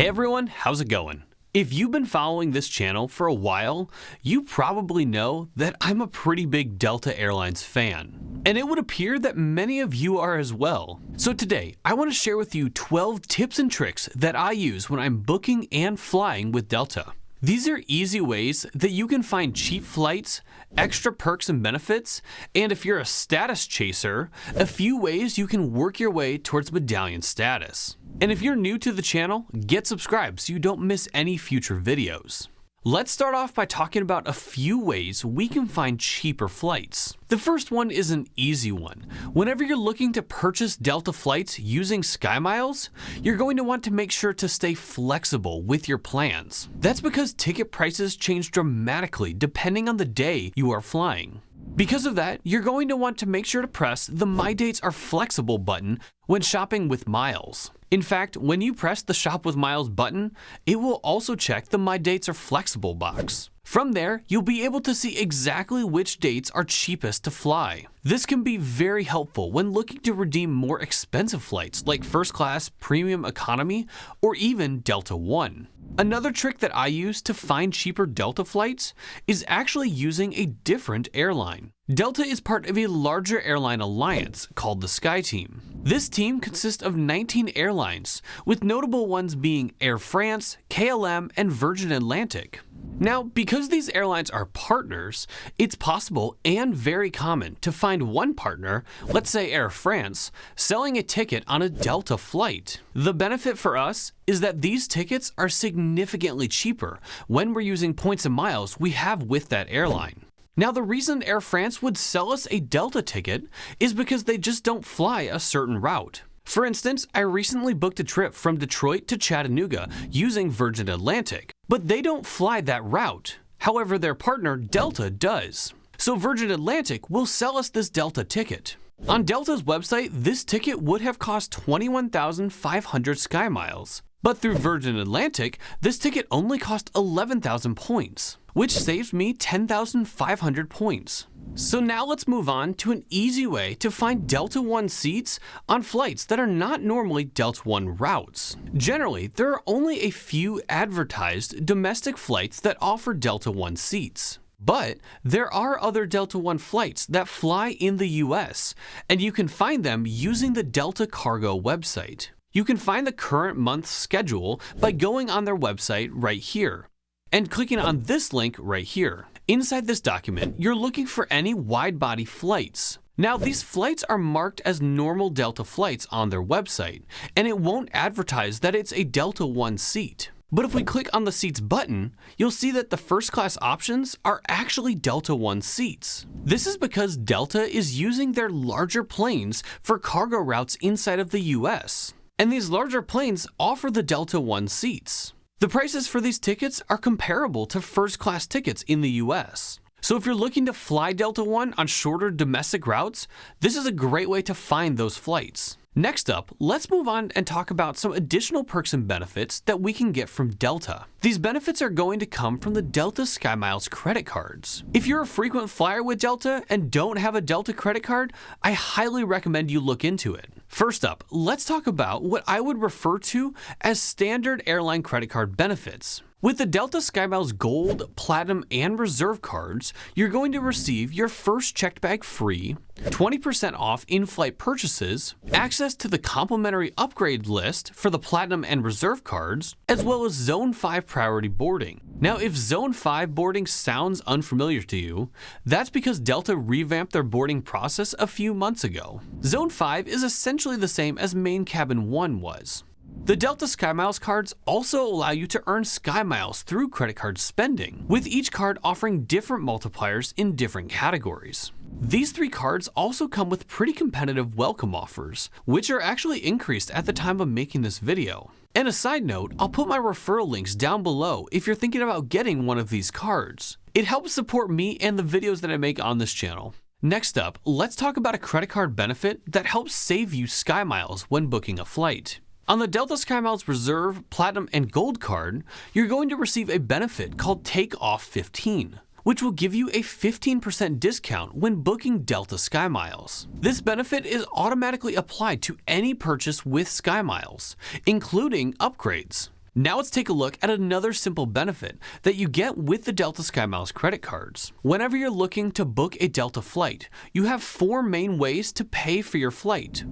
Hey everyone, how's it going? If you've been following this channel for a while, you probably know that I'm a pretty big Delta Airlines fan. And it would appear that many of you are as well. So today, I want to share with you 12 tips and tricks that I use when I'm booking and flying with Delta. These are easy ways that you can find cheap flights, extra perks and benefits, and if you're a status chaser, a few ways you can work your way towards medallion status. And if you're new to the channel, get subscribed so you don't miss any future videos. Let's start off by talking about a few ways we can find cheaper flights. The first one is an easy one. Whenever you're looking to purchase Delta flights using SkyMiles, you're going to want to make sure to stay flexible with your plans. That's because ticket prices change dramatically depending on the day you are flying. Because of that, you're going to want to make sure to press the My Dates Are Flexible button when shopping with Miles. In fact, when you press the Shop with Miles button, it will also check the My Dates Are Flexible box. From there, you'll be able to see exactly which dates are cheapest to fly. This can be very helpful when looking to redeem more expensive flights like first class, premium economy, or even Delta One. Another trick that I use to find cheaper Delta flights is actually using a different airline. Delta is part of a larger airline alliance called the Sky Team. This team consists of 19 airlines, with notable ones being Air France, KLM, and Virgin Atlantic. Now, because these airlines are partners, it's possible and very common to find one partner, let's say Air France, selling a ticket on a Delta flight. The benefit for us is that these tickets are significantly cheaper when we're using points and miles we have with that airline. Now, the reason Air France would sell us a Delta ticket is because they just don't fly a certain route. For instance, I recently booked a trip from Detroit to Chattanooga using Virgin Atlantic, but they don't fly that route. However, their partner Delta does. So Virgin Atlantic will sell us this Delta ticket. On Delta's website, this ticket would have cost 21,500 SkyMiles. But through Virgin Atlantic, this ticket only cost 11,000 points, which saves me 10,500 points. So now let's move on to an easy way to find Delta One seats on flights that are not normally Delta One routes. Generally, there are only a few advertised domestic flights that offer Delta One seats. But there are other Delta One flights that fly in the US, and you can find them using the Delta Cargo website. You can find the current month's schedule by going on their website right here and clicking on this link right here. Inside this document, you're looking for any wide-body flights. Now, these flights are marked as normal Delta flights on their website, and it won't advertise that it's a Delta One seat. But if we click on the seats button, you'll see that the first class options are actually Delta One seats. This is because Delta is using their larger planes for cargo routes inside of the US. And these larger planes offer the Delta One seats. The prices for these tickets are comparable to first class tickets in the US. So if you're looking to fly Delta One on shorter domestic routes, this is a great way to find those flights. Next up, let's move on and talk about some additional perks and benefits that we can get from Delta. These benefits are going to come from the Delta SkyMiles credit cards. If you're a frequent flyer with Delta and don't have a Delta credit card, I highly recommend you look into it. First up, let's talk about what I would refer to as standard airline credit card benefits. With the Delta SkyMiles Gold, Platinum, and Reserve cards, you're going to receive your first checked bag free, 20% off in-flight purchases, access to the complimentary upgrade list for the Platinum and Reserve cards, as well as Zone 5 priority boarding. Now, if Zone 5 boarding sounds unfamiliar to you, that's because Delta revamped their boarding process a few months ago. Zone 5 is essentially the same as Main Cabin 1 was. The Delta SkyMiles cards also allow you to earn SkyMiles through credit card spending, with each card offering different multipliers in different categories. These three cards also come with pretty competitive welcome offers, which are actually increased at the time of making this video. And a side note, I'll put my referral links down below if you're thinking about getting one of these cards. It helps support me and the videos that I make on this channel. Next up, let's talk about a credit card benefit that helps save you SkyMiles when booking a flight. On the Delta SkyMiles Reserve, Platinum, and Gold card, you're going to receive a benefit called Take Off 15, which will give you a 15% discount when booking Delta SkyMiles. This benefit is automatically applied to any purchase with SkyMiles, including upgrades. Now let's take a look at another simple benefit that you get with the Delta SkyMiles credit cards. Whenever you're looking to book a Delta flight, you have 4 main ways to pay for your flight: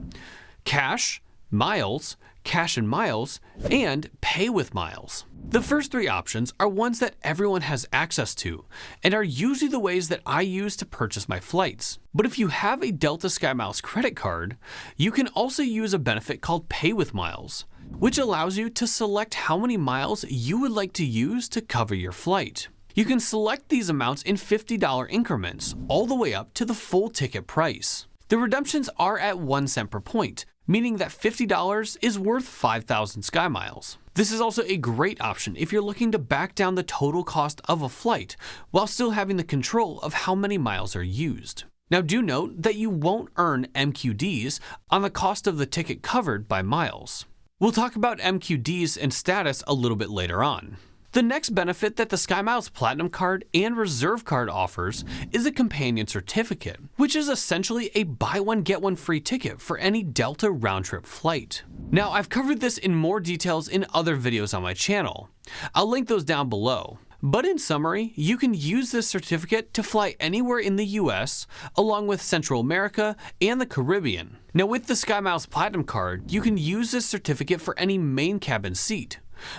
cash, miles, cash and miles, and pay with miles. The first 3 options are ones that everyone has access to and are usually the ways that I use to purchase my flights. But if you have a Delta SkyMiles credit card, you can also use a benefit called pay with miles, which allows you to select how many miles you would like to use to cover your flight. You can select these amounts in $50 increments all the way up to the full ticket price. The redemptions are at 1 cent per point, meaning that $50 is worth 5,000 SkyMiles. This is also a great option if you're looking to back down the total cost of a flight while still having the control of how many miles are used. Now do note that you won't earn MQDs on the cost of the ticket covered by miles. We'll talk about MQDs and status a little bit later on. The next benefit that the SkyMiles Platinum Card and Reserve Card offers is a companion certificate, which is essentially a buy one get one free ticket for any Delta round-trip flight. Now, I've covered this in more details in other videos on my channel. I'll link those down below. But in summary, you can use this certificate to fly anywhere in the US, along with Central America and the Caribbean. Now with the SkyMiles Platinum Card, you can use this certificate for any main cabin seat.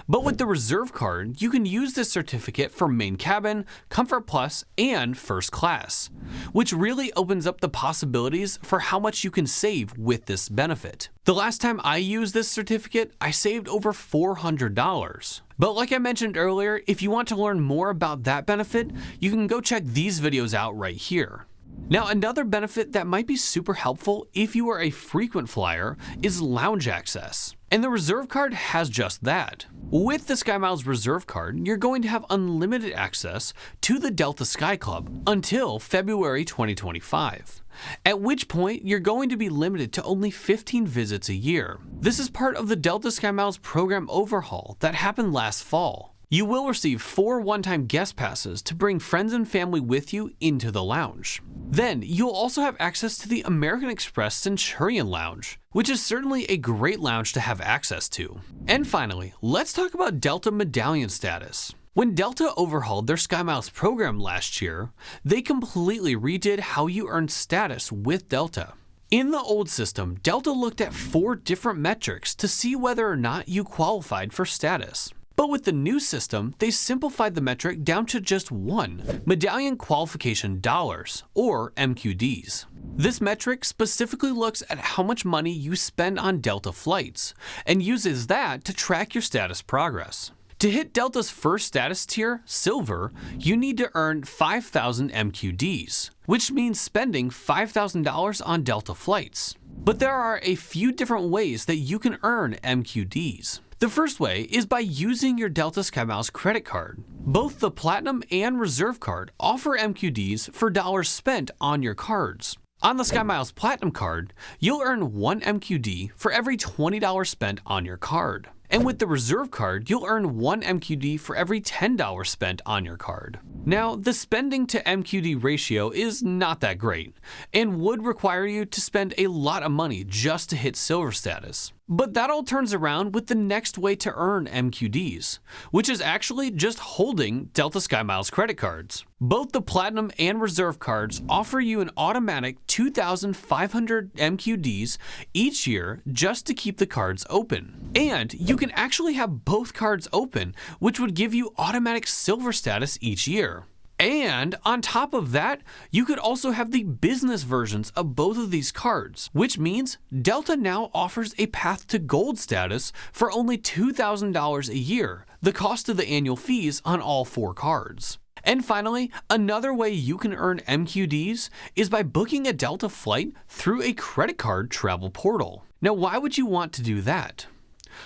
But with the Reserve Card, you can use this certificate for main cabin, Comfort Plus, and First Class, which really opens up the possibilities for how much you can save with this benefit. The last time I used this certificate, I saved over $400. But like I mentioned earlier, if you want to learn more about that benefit, you can go check these videos out right here. Now, another benefit that might be super helpful if you are a frequent flyer is lounge access. And the Reserve Card has just that. With the SkyMiles Reserve Card, you're going to have unlimited access to the Delta Sky Club until February 2025, at which point you're going to be limited to only 15 visits a year. This is part of the Delta SkyMiles program overhaul that happened last fall. You will receive 4 one-time guest passes to bring friends and family with you into the lounge. Then, you'll also have access to the American Express Centurion Lounge, which is certainly a great lounge to have access to. And finally, let's talk about Delta Medallion status. When Delta overhauled their SkyMiles program last year, they completely redid how you earned status with Delta. In the old system, Delta looked at 4 different metrics to see whether or not you qualified for status. But with the new system, they simplified the metric down to just one: Medallion Qualification Dollars, or MQDs. This metric specifically looks at how much money you spend on Delta flights, and uses that to track your status progress. To hit Delta's first status tier, Silver, you need to earn 5,000 MQDs, which means spending $5,000 on Delta flights. But there are a few different ways that you can earn MQDs. The first way is by using your Delta SkyMiles credit card. Both the Platinum and Reserve Card offer MQDs for dollars spent on your cards. On the SkyMiles Platinum Card, you'll earn 1 MQD for every $20 spent on your card. And with the Reserve Card, you'll earn 1 MQD for every $10 spent on your card. Now, the spending to MQD ratio is not that great, and would require you to spend a lot of money just to hit Silver status. But that all turns around with the next way to earn MQDs, which is actually just holding Delta SkyMiles credit cards. Both the Platinum and Reserve cards offer you an automatic 2,500 MQDs each year just to keep the cards open. And you can actually have both cards open, which would give you automatic Silver status each year. And on top of that, you could also have the business versions of both of these cards, which means Delta now offers a path to Gold status for only $2,000 a year, the cost of the annual fees on all 4 cards. And finally, another way you can earn MQDs is by booking a Delta flight through a credit card travel portal. Now, why would you want to do that?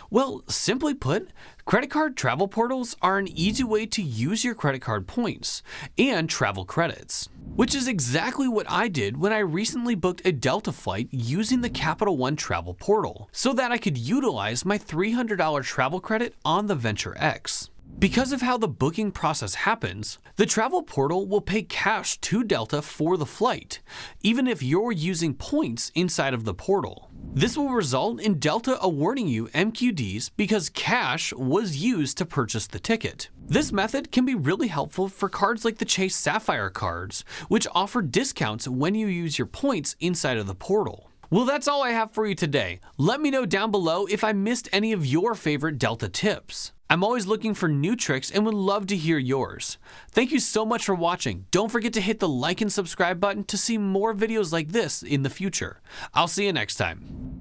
Well, simply put, credit card travel portals are an easy way to use your credit card points and travel credits, which is exactly what I did when I recently booked a Delta flight using the Capital One travel portal, so that I could utilize my $300 travel credit on the Venture X. Because of how the booking process happens, the travel portal will pay cash to Delta for the flight, even if you're using points inside of the portal. This will result in Delta awarding you MQDs because cash was used to purchase the ticket. This method can be really helpful for cards like the Chase Sapphire cards, which offer discounts when you use your points inside of the portal. Well, that's all I have for you today. Let me know down below if I missed any of your favorite Delta tips. I'm always looking for new tricks and would love to hear yours. Thank you so much for watching. Don't forget to hit the like and subscribe button to see more videos like this in the future. I'll see you next time.